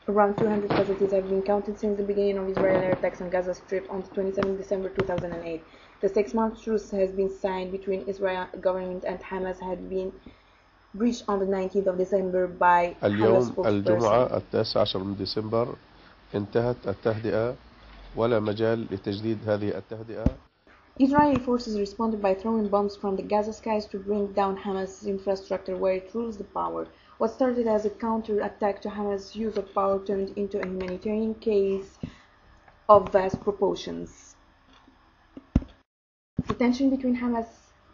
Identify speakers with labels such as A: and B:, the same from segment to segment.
A: Around 200 casualties have been counted since the beginning of Israeli attacks on Gaza Strip on 27 December 2008. The 6-month truce has been signed between Israel government and Hamas had been breached on the 19th of December by Hamas spokesperson.
B: الجمعة 19 من ديسمبر انتهت التهدئة ولا مجال لتجديد هذه التهدئة.
A: Israeli forces responded by throwing bombs from the Gaza skies to bring down Hamas' infrastructure where it rules the power. What started as a counter-attack to Hamas' use of power turned into a humanitarian case of vast proportions. The tension between Hamas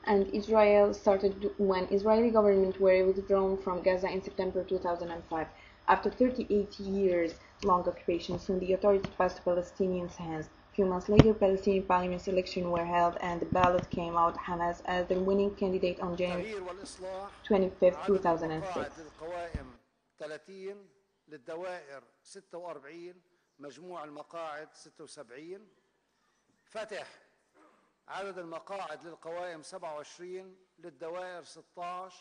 A: and Israel started when Israeli government were withdrawn from Gaza in September 2005. After 38 years long occupation, soon the authority passed to Palestinians' hands. A few months later, Palestinian parliament elections were held and the ballot came out Hamas as the winning candidate on January 25, 2006.
C: عدد المقاعد للقوائم 27 للدوائر 16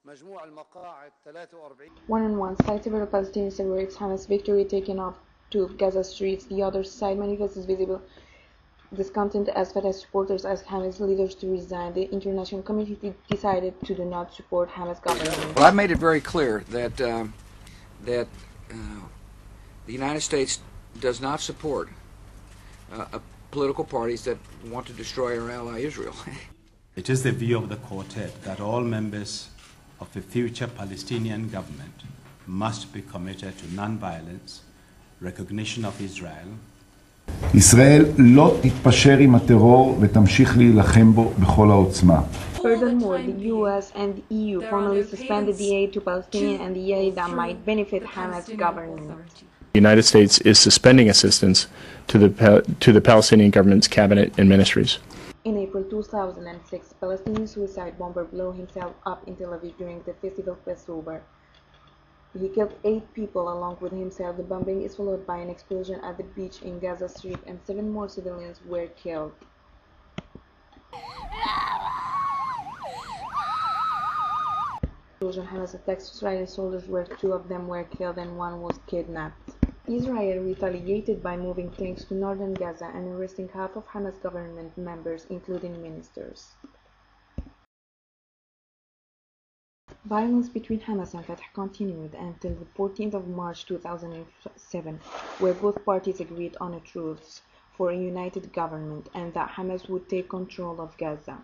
C: مجموع المقاعد 43.
A: One on one side, several Palestinians celebrates Hamas' victory taken off to Gaza streets. The other side manifests visible discontent as Fatah supporters asked Hamas leaders to resign. The international community decided to do not support Hamas government.
D: Well, I've made it very clear that the United States does not support political parties that want to destroy our ally Israel.
E: It is the view of the quartet that all members of the future Palestinian government must be committed to non-violence, recognition of Israel.
F: ישראל לא תתפשר עם הטרור ותמשיך להילחם בו בכל העוצמה.
A: Furthermore, the US and the EU formally suspended the aid to Palestinians and the aid that might benefit Hamas government.
G: The United States is suspending assistance to the Palestinian government's cabinet and ministries.
A: In April 2006, Palestinian suicide bomber blew himself up in Tel Aviv during the festival Passover. He killed 8 people along with himself. The bombing is followed by an explosion at the beach in Gaza Strip and 7 more civilians were killed. Hamas attacks Israeli soldiers where 2 of them were killed and 1 was kidnapped. Israel retaliated by moving tanks to northern Gaza and arresting half of Hamas government members, including ministers. Violence between Hamas and Fatah continued until the 14th of March 2007, where both parties agreed on a truce for a united government and that Hamas would take control of Gaza.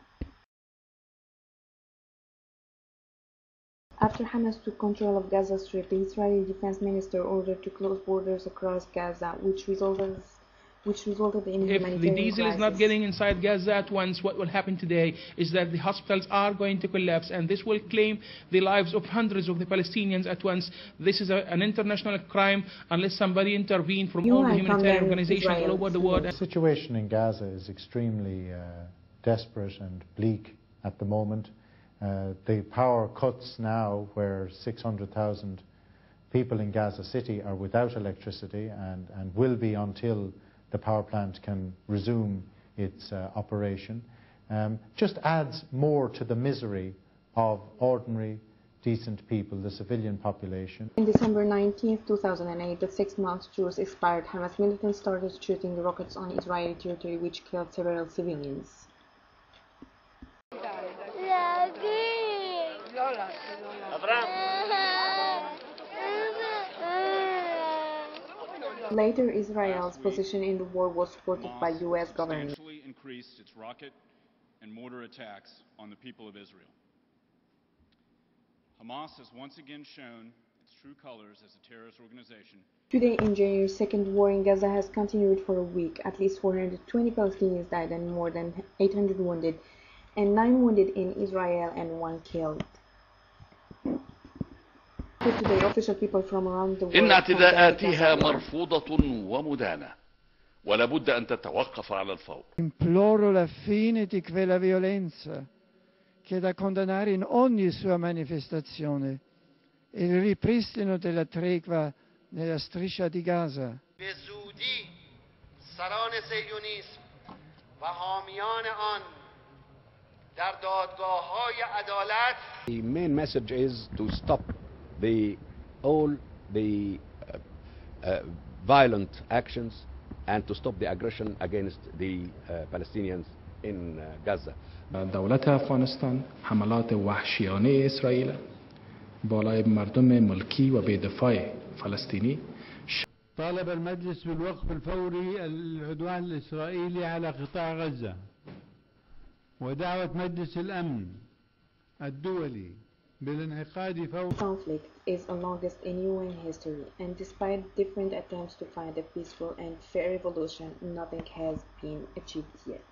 A: After Hamas took control of Gaza Strip, the Israeli defense minister ordered to close borders across Gaza, which resulted in a humanitarian crisis.
H: If the diesel is not getting inside Gaza at once, what will happen today is that the hospitals are going to collapse, and this will claim the lives of hundreds of the Palestinians at once. This is an international crime unless somebody intervenes from all the humanitarian organizations all over the world.
I: The situation in Gaza is extremely desperate and bleak at the moment. The power cuts now, where 600,000 people in Gaza City are without electricity and will be until the power plant can resume its operation, just adds more to the misery of ordinary, decent people, the civilian population.
A: On December 19, 2008, the 6-month truce expired. Hamas militants started shooting rockets on Israeli territory, which killed several civilians. Later, Israel's position in the war was supported by U.S. government.
J: Substantially increased its rocket and mortar attacks on the people of Israel. Hamas has once again shown its true colors as a terrorist organization.
A: Today, in January's second war in Gaza has continued for a week. At least 420 Palestinians died and more than 800 wounded, and 9 wounded in Israel and 1 killed. Today, official people from around the world
K: إن اعتداءاتها مرفوضة ومدانة ولا بد أن تتوقف على الفور.
L: Imploro la fine di quella violenza che è da condannare in ogni sua manifestazione e il ripristino della tregua nella striscia di Gaza.
C: به زودی سران صهیونیسم و حامیان آن در دادگاه‌های عدالت.
M: The main message is to stop all the violent actions and to stop the aggression against the Palestinians in Gaza.
N: دولت افغانستان حملات وحشیانه اسرائیل بالای مردم ملکی و بی‌دفاع فلسطینی.
O: طالب المجلس بالوقف الفوري العدوان الإسرائيلي على قطاع غزة ودعوة مجلس الأمن الدولي بالانعقاد فوري.
A: Conflict is the longest in UN history, and despite different attempts to find a peaceful and fair revolution, nothing has been achieved yet.